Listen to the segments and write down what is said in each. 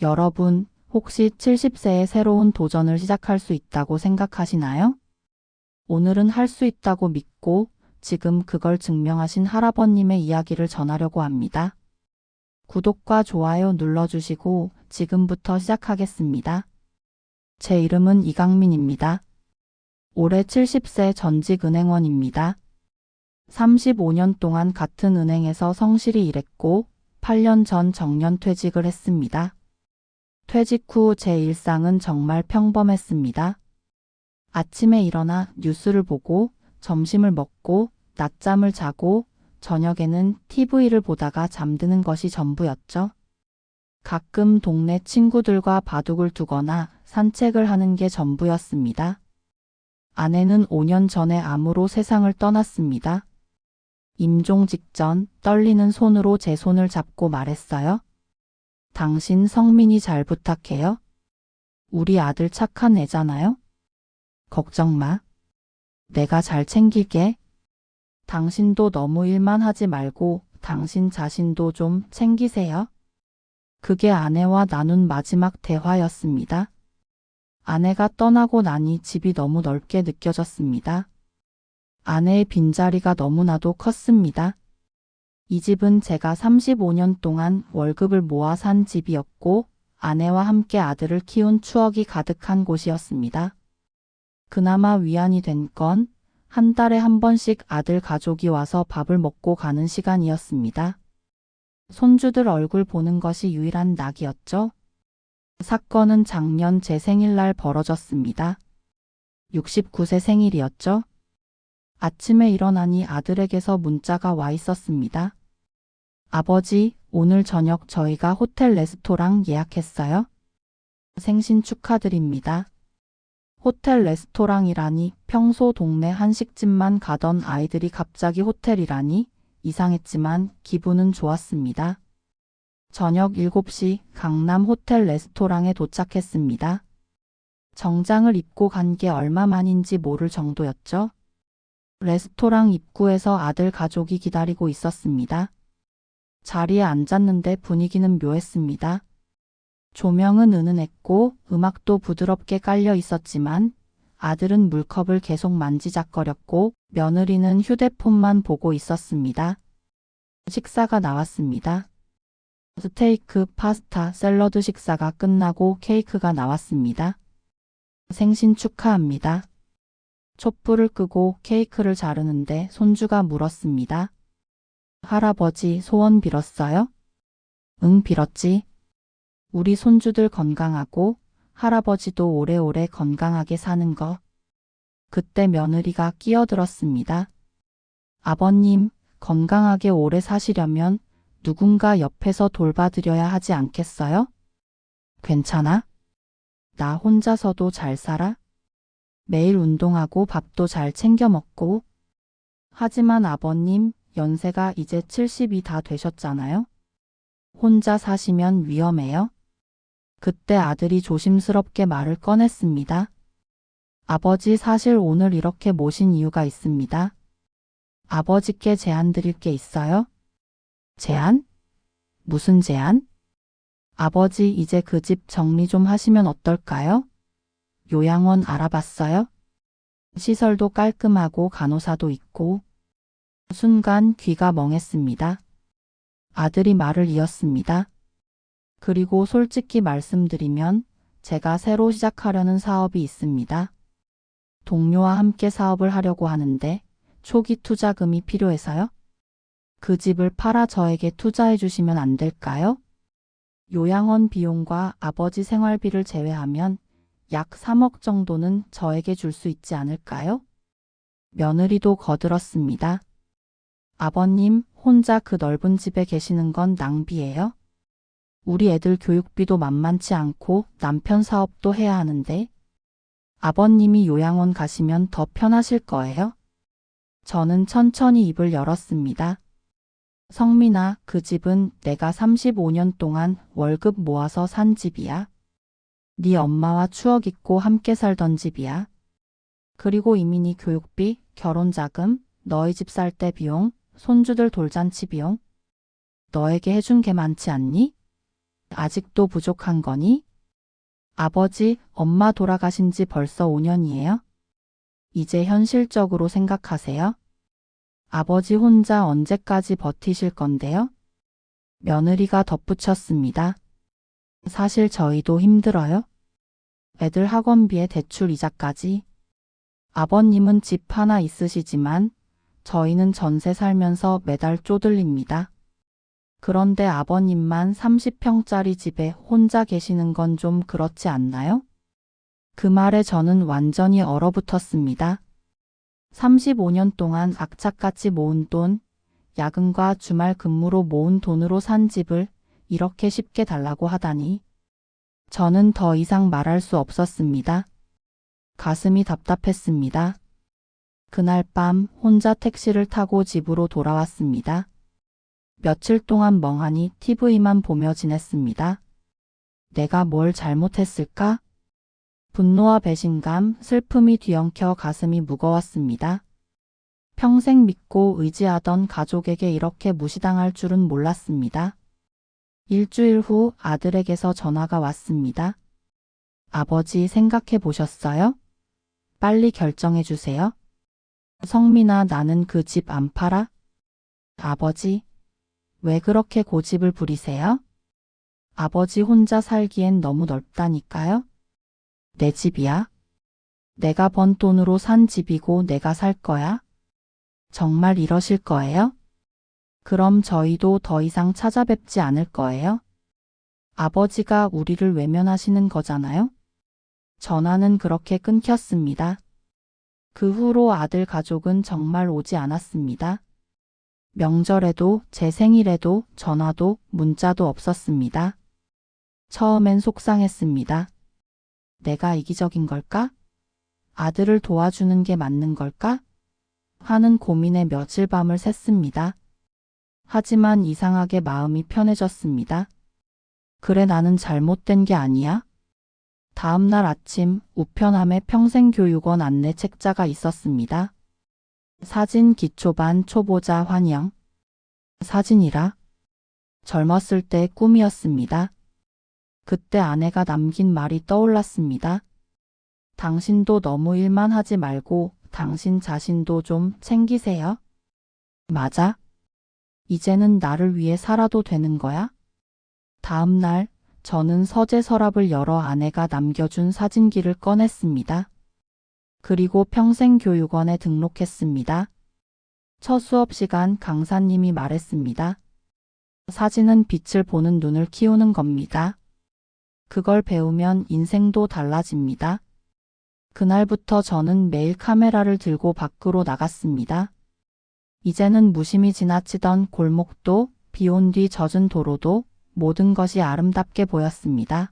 여러분, 혹시 70세에 새로운 도전을 시작할 수 있다고 생각하시나요? 오늘은 할 수 있다고 믿고 지금 그걸 증명하신 할아버님의 이야기를 전하려고 합니다. 구독과 좋아요 눌러주시고 지금부터 시작하겠습니다. 제 이름은 이강민입니다. 올해 70세 전직 은행원입니다. 35년 동안 같은 은행에서 성실히 일했고 8년 전 정년퇴직을 했습니다. 퇴직 후 제 일상은 정말 평범했습니다. 아침에 일어나 뉴스를 보고 점심을 먹고 낮잠을 자고 저녁에는 TV를 보다가 잠드는 것이 전부였죠. 가끔 동네 친구들과 바둑을 두거나 산책을 하는 게 전부였습니다. 아내는 5년 전에 암으로 세상을 떠났습니다. 임종 직전 떨리는 손으로 제 손을 잡고 말했어요. 당신 성민이 잘 부탁해요. 우리 아들 착한 애잖아요. 걱정 마. 내가 잘 챙길게. 당신도 너무 일만 하지 말고 당신 자신도 좀 챙기세요. 그게 아내와 나눈 마지막 대화였습니다. 아내가 떠나고 나니 집이 너무 넓게 느껴졌습니다. 아내의 빈자리가 너무나도 컸습니다. 이 집은 제가 35년 동안 월급을 모아 산 집이었고 아내와 함께 아들을 키운 추억이 가득한 곳이었습니다. 그나마 위안이 된 건 한 달에 한 번씩 아들 가족이 와서 밥을 먹고 가는 시간이었습니다. 손주들 얼굴 보는 것이 유일한 낙이었죠. 사건은 작년 제 생일날 벌어졌습니다. 69세 생일이었죠. 아침에 일어나니 아들에게서 문자가 와 있었습니다. 아버지, 오늘 저녁 저희가 호텔 레스토랑 예약했어요. 생신 축하드립니다. 호텔 레스토랑이라니 평소 동네 한식집만 가던 아이들이 갑자기 호텔이라니 이상했지만 기분은 좋았습니다. 저녁 7시 강남 호텔 레스토랑에 도착했습니다. 정장을 입고 간 게 얼마만인지 모를 정도였죠. 레스토랑 입구에서 아들 가족이 기다리고 있었습니다. 자리에 앉았는데 분위기는 묘했습니다. 조명은 은은했고 음악도 부드럽게 깔려 있었지만 아들은 물컵을 계속 만지작거렸고 며느리는 휴대폰만 보고 있었습니다. 식사가 나왔습니다. 스테이크, 파스타, 샐러드 식사가 끝나고 케이크가 나왔습니다. 생신 축하합니다. 촛불을 끄고 케이크를 자르는데 손주가 물었습니다. 할아버지 소원 빌었어요? 응, 빌었지. 우리 손주들 건강하고 할아버지도 오래오래 건강하게 사는 거. 그때 며느리가 끼어들었습니다. 아버님, 건강하게 오래 사시려면 누군가 옆에서 돌봐드려야 하지 않겠어요? 괜찮아? 나 혼자서도 잘 살아? 매일 운동하고 밥도 잘 챙겨 먹고. 하지만 아버님, 연세가 이제 70이 다 되셨잖아요? 혼자 사시면 위험해요? 그때 아들이 조심스럽게 말을 꺼냈습니다. 아버지, 사실 오늘 이렇게 모신 이유가 있습니다. 아버지께 제안 드릴 게 있어요. 제안? 무슨 제안? 아버지, 이제 그 집 정리 좀 하시면 어떨까요? 요양원 알아봤어요? 시설도 깔끔하고 간호사도 있고. 순간 귀가 멍했습니다. 아들이 말을 이었습니다. 그리고 솔직히 말씀드리면 제가 새로 시작하려는 사업이 있습니다. 동료와 함께 사업을 하려고 하는데 초기 투자금이 필요해서요. 그 집을 팔아 저에게 투자해 주시면 안 될까요? 요양원 비용과 아버지 생활비를 제외하면 약 3억 정도는 저에게 줄 수 있지 않을까요? 며느리도 거들었습니다. 아버님, 혼자 그 넓은 집에 계시는 건 낭비예요? 우리 애들 교육비도 만만치 않고 남편 사업도 해야 하는데 아버님이 요양원 가시면 더 편하실 거예요? 저는 천천히 입을 열었습니다. 성민아, 그 집은 내가 35년 동안 월급 모아서 산 집이야. 네 엄마와 추억 있고 함께 살던 집이야. 그리고 이민희 교육비, 결혼자금, 너희 집 살 때 비용, 손주들 돌잔치 비용. 너에게 해준 게 많지 않니? 아직도 부족한 거니? 아버지, 엄마 돌아가신 지 벌써 5년이에요? 이제 현실적으로 생각하세요. 아버지 혼자 언제까지 버티실 건데요? 며느리가 덧붙였습니다. 사실 저희도 힘들어요. 애들 학원비에 대출 이자까지. 아버님은 집 하나 있으시지만 저희는 전세 살면서 매달 쪼들립니다. 그런데 아버님만 30평짜리 집에 혼자 계시는 건 좀 그렇지 않나요? 그 말에 저는 완전히 얼어붙었습니다. 35년 동안 악착같이 모은 돈, 야근과 주말 근무로 모은 돈으로 산 집을 이렇게 쉽게 달라고 하다니. 저는 더 이상 말할 수 없었습니다. 가슴이 답답했습니다. 그날 밤 혼자 택시를 타고 집으로 돌아왔습니다. 며칠 동안 멍하니 TV만 보며 지냈습니다. 내가 뭘 잘못했을까? 분노와 배신감, 슬픔이 뒤엉켜 가슴이 무거웠습니다. 평생 믿고 의지하던 가족에게 이렇게 무시당할 줄은 몰랐습니다. 일주일 후 아들에게서 전화가 왔습니다. 아버지 생각해 보셨어요? 빨리 결정해 주세요. 성민아, 나는 그 집 안 팔아? 아버지, 왜 그렇게 고집을 부리세요? 아버지 혼자 살기엔 너무 넓다니까요? 내 집이야? 내가 번 돈으로 산 집이고 내가 살 거야? 정말 이러실 거예요? 그럼 저희도 더 이상 찾아뵙지 않을 거예요? 아버지가 우리를 외면하시는 거잖아요? 전화는 그렇게 끊겼습니다. 그 후로 아들 가족은 정말 오지 않았습니다. 명절에도 제 생일에도 전화도 문자도 없었습니다. 처음엔 속상했습니다. 내가 이기적인 걸까? 아들을 도와주는 게 맞는 걸까? 하는 고민에 며칠 밤을 샜습니다. 하지만 이상하게 마음이 편해졌습니다. 그래, 나는 잘못된 게 아니야? 다음 날 아침 우편함에 평생교육원 안내 책자가 있었습니다. 사진 기초반 초보자 환영. 사진이라? 젊었을 때 꿈이었습니다. 그때 아내가 남긴 말이 떠올랐습니다. 당신도 너무 일만 하지 말고 당신 자신도 좀 챙기세요. 맞아? 이제는 나를 위해 살아도 되는 거야? 다음 날 저는 서재 서랍을 열어 아내가 남겨준 사진기를 꺼냈습니다. 그리고 평생교육원에 등록했습니다. 첫 수업 시간 강사님이 말했습니다. 사진은 빛을 보는 눈을 키우는 겁니다. 그걸 배우면 인생도 달라집니다. 그날부터 저는 매일 카메라를 들고 밖으로 나갔습니다. 이제는 무심히 지나치던 골목도, 비온 뒤 젖은 도로도 모든 것이 아름답게 보였습니다.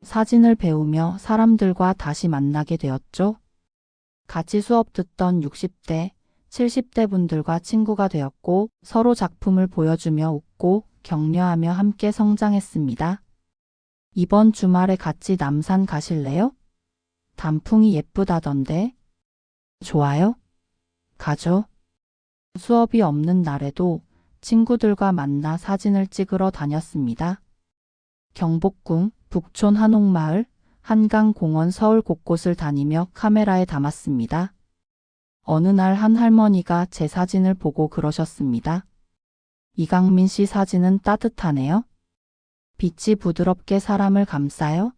사진을 배우며 사람들과 다시 만나게 되었죠. 같이 수업 듣던 60대, 70대 분들과 친구가 되었고 서로 작품을 보여주며 웃고 격려하며 함께 성장했습니다. 이번 주말에 같이 남산 가실래요? 단풍이 예쁘다던데. 좋아요? 가죠. 수업이 없는 날에도 친구들과 만나 사진을 찍으러 다녔습니다. 경복궁, 북촌 한옥마을, 한강공원 서울 곳곳을 다니며 카메라에 담았습니다. 어느 날 한 할머니가 제 사진을 보고 그러셨습니다. 이강민 씨 사진은 따뜻하네요. 빛이 부드럽게 사람을 감싸요.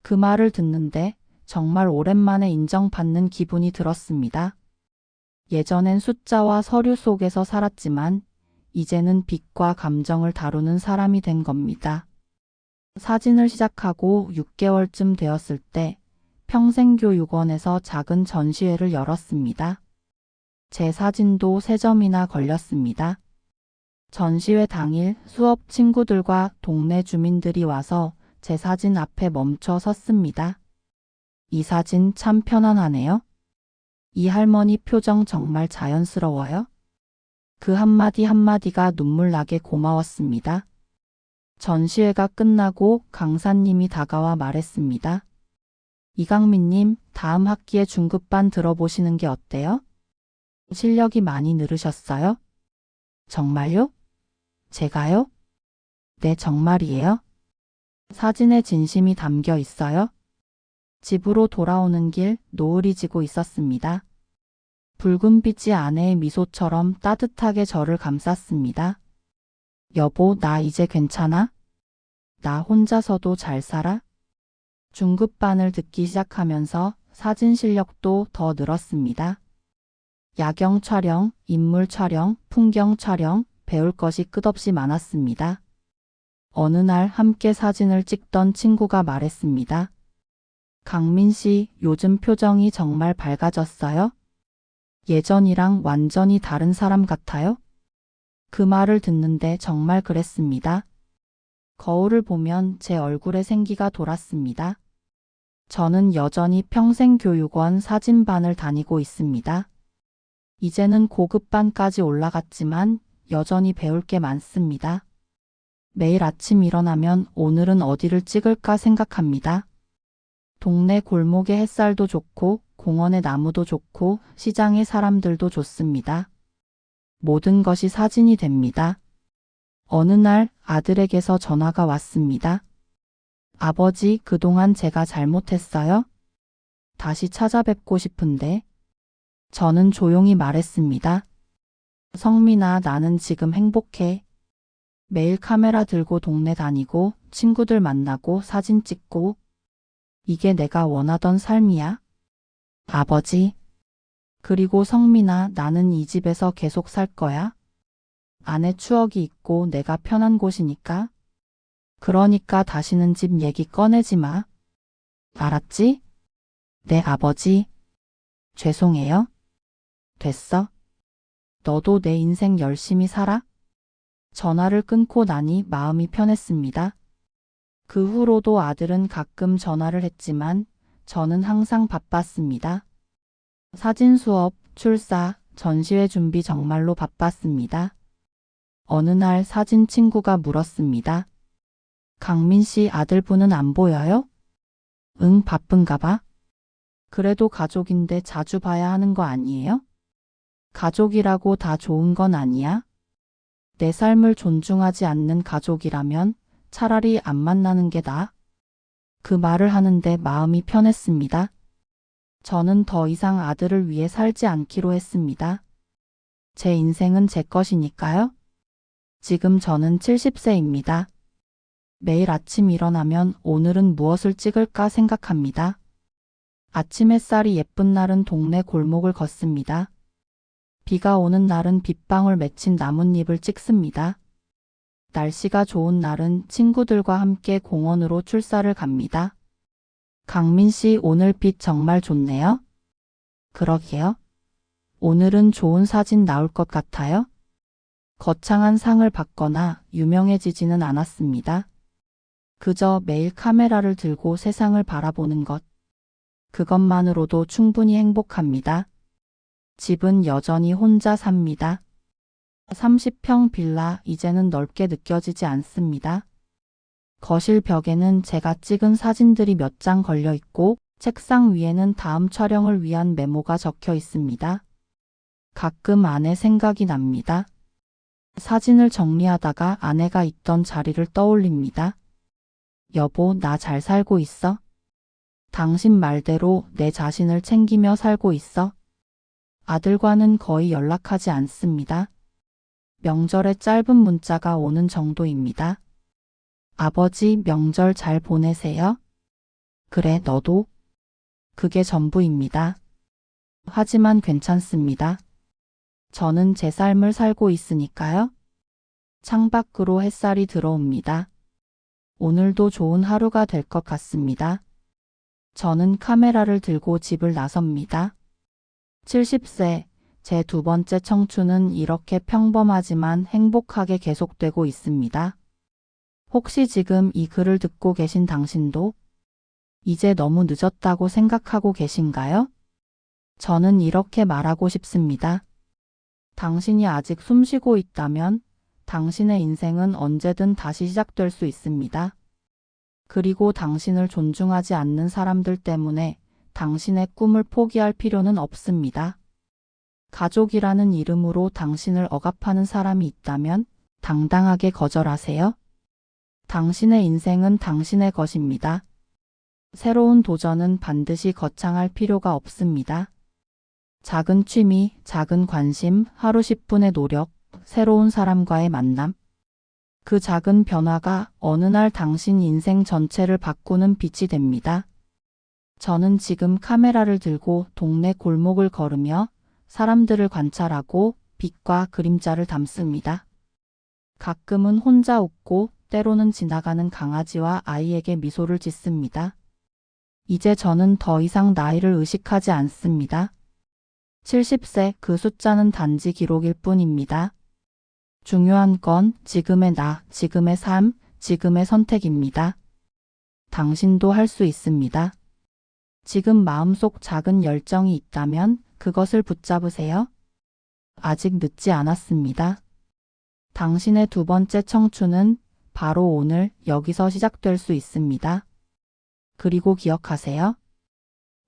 그 말을 듣는데 정말 오랜만에 인정받는 기분이 들었습니다. 예전엔 숫자와 서류 속에서 살았지만 이제는 빛과 감정을 다루는 사람이 된 겁니다. 사진을 시작하고 6개월쯤 되었을 때 평생교육원에서 작은 전시회를 열었습니다. 제 사진도 3점이나 걸렸습니다. 전시회 당일 수업 친구들과 동네 주민들이 와서 제 사진 앞에 멈춰 섰습니다. 이 사진 참 편안하네요. 이 할머니 표정 정말 자연스러워요. 그 한마디 한마디가 눈물 나게 고마웠습니다. 전시회가 끝나고 강사님이 다가와 말했습니다. 이강민님, 다음 학기에 중급반 들어보시는 게 어때요? 실력이 많이 늘으셨어요? 정말요? 제가요? 네, 정말이에요. 사진에 진심이 담겨 있어요? 집으로 돌아오는 길 노을이 지고 있었습니다. 붉은 빛이 아내의 미소처럼 따뜻하게 저를 감쌌습니다. 여보, 나 이제 괜찮아? 나 혼자서도 잘 살아? 중급반을 듣기 시작하면서 사진 실력도 더 늘었습니다. 야경 촬영, 인물 촬영, 풍경 촬영, 배울 것이 끝없이 많았습니다. 어느 날 함께 사진을 찍던 친구가 말했습니다. 강민 씨, 요즘 표정이 정말 밝아졌어요? 예전이랑 완전히 다른 사람 같아요? 그 말을 듣는데 정말 그랬습니다. 거울을 보면 제 얼굴에 생기가 돌았습니다. 저는 여전히 평생교육원 사진반을 다니고 있습니다. 이제는 고급반까지 올라갔지만 여전히 배울 게 많습니다. 매일 아침 일어나면 오늘은 어디를 찍을까 생각합니다. 동네 골목의 햇살도 좋고 공원의 나무도 좋고 시장의 사람들도 좋습니다. 모든 것이 사진이 됩니다. 어느 날 아들에게서 전화가 왔습니다. 아버지, 그동안 제가 잘못했어요? 다시 찾아뵙고 싶은데. 저는 조용히 말했습니다. 성민아, 나는 지금 행복해. 매일 카메라 들고 동네 다니고 친구들 만나고 사진 찍고. 이게 내가 원하던 삶이야. 아버지. 그리고 성민아, 나는 이 집에서 계속 살 거야. 안에 추억이 있고 내가 편한 곳이니까. 그러니까 다시는 집 얘기 꺼내지 마. 알았지? 네, 아버지. 죄송해요. 됐어. 너도 내 인생 열심히 살아? 전화를 끊고 나니 마음이 편했습니다. 그 후로도 아들은 가끔 전화를 했지만 저는 항상 바빴습니다. 사진 수업, 출사, 전시회 준비 정말로 바빴습니다. 어느 날 사진 친구가 물었습니다. 강민 씨, 아들분은 안 보여요? 응, 바쁜가 봐. 그래도 가족인데 자주 봐야 하는 거 아니에요? 가족이라고 다 좋은 건 아니야. 내 삶을 존중하지 않는 가족이라면 차라리 안 만나는 게 나아. 그 말을 하는데 마음이 편했습니다. 저는 더 이상 아들을 위해 살지 않기로 했습니다. 제 인생은 제 것이니까요. 지금 저는 70세입니다. 매일 아침 일어나면 오늘은 무엇을 찍을까 생각합니다. 아침 햇살이 예쁜 날은 동네 골목을 걷습니다. 비가 오는 날은 빗방울 맺힌 나뭇잎을 찍습니다. 날씨가 좋은 날은 친구들과 함께 공원으로 출사를 갑니다. 강민 씨, 오늘 빛 정말 좋네요. 그러게요. 오늘은 좋은 사진 나올 것 같아요. 거창한 상을 받거나 유명해지지는 않았습니다. 그저 매일 카메라를 들고 세상을 바라보는 것. 그것만으로도 충분히 행복합니다. 집은 여전히 혼자 삽니다. 30평 빌라, 이제는 넓게 느껴지지 않습니다. 거실 벽에는 제가 찍은 사진들이 몇 장 걸려 있고 책상 위에는 다음 촬영을 위한 메모가 적혀 있습니다. 가끔 아내 생각이 납니다. 사진을 정리하다가 아내가 있던 자리를 떠올립니다. 여보, 나 잘 살고 있어? 당신 말대로 내 자신을 챙기며 살고 있어? 아들과는 거의 연락하지 않습니다. 명절에 짧은 문자가 오는 정도입니다. 아버지, 명절 잘 보내세요? 그래, 너도? 그게 전부입니다. 하지만 괜찮습니다. 저는 제 삶을 살고 있으니까요. 창밖으로 햇살이 들어옵니다. 오늘도 좋은 하루가 될 것 같습니다. 저는 카메라를 들고 집을 나섭니다. 70세, 제 두 번째 청춘은 이렇게 평범하지만 행복하게 계속되고 있습니다. 혹시 지금 이 글을 듣고 계신 당신도 이제 너무 늦었다고 생각하고 계신가요? 저는 이렇게 말하고 싶습니다. 당신이 아직 숨쉬고 있다면 당신의 인생은 언제든 다시 시작될 수 있습니다. 그리고 당신을 존중하지 않는 사람들 때문에 당신의 꿈을 포기할 필요는 없습니다. 가족이라는 이름으로 당신을 억압하는 사람이 있다면 당당하게 거절하세요. 당신의 인생은 당신의 것입니다. 새로운 도전은 반드시 거창할 필요가 없습니다. 작은 취미, 작은 관심, 하루 10분의 노력, 새로운 사람과의 만남. 그 작은 변화가 어느 날 당신 인생 전체를 바꾸는 빛이 됩니다. 저는 지금 카메라를 들고 동네 골목을 걸으며 사람들을 관찰하고 빛과 그림자를 담습니다. 가끔은 혼자 웃고 때로는 지나가는 강아지와 아이에게 미소를 짓습니다. 이제 저는 더 이상 나이를 의식하지 않습니다. 70세 그 숫자는 단지 기록일 뿐입니다. 중요한 건 지금의 나, 지금의 삶, 지금의 선택입니다. 당신도 할 수 있습니다. 지금 마음속 작은 열정이 있다면 그것을 붙잡으세요. 아직 늦지 않았습니다. 당신의 두 번째 청춘은 바로 오늘 여기서 시작될 수 있습니다. 그리고 기억하세요.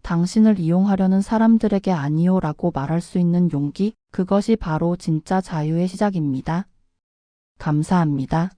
당신을 이용하려는 사람들에게 아니요라고 말할 수 있는 용기, 그것이 바로 진짜 자유의 시작입니다. 감사합니다.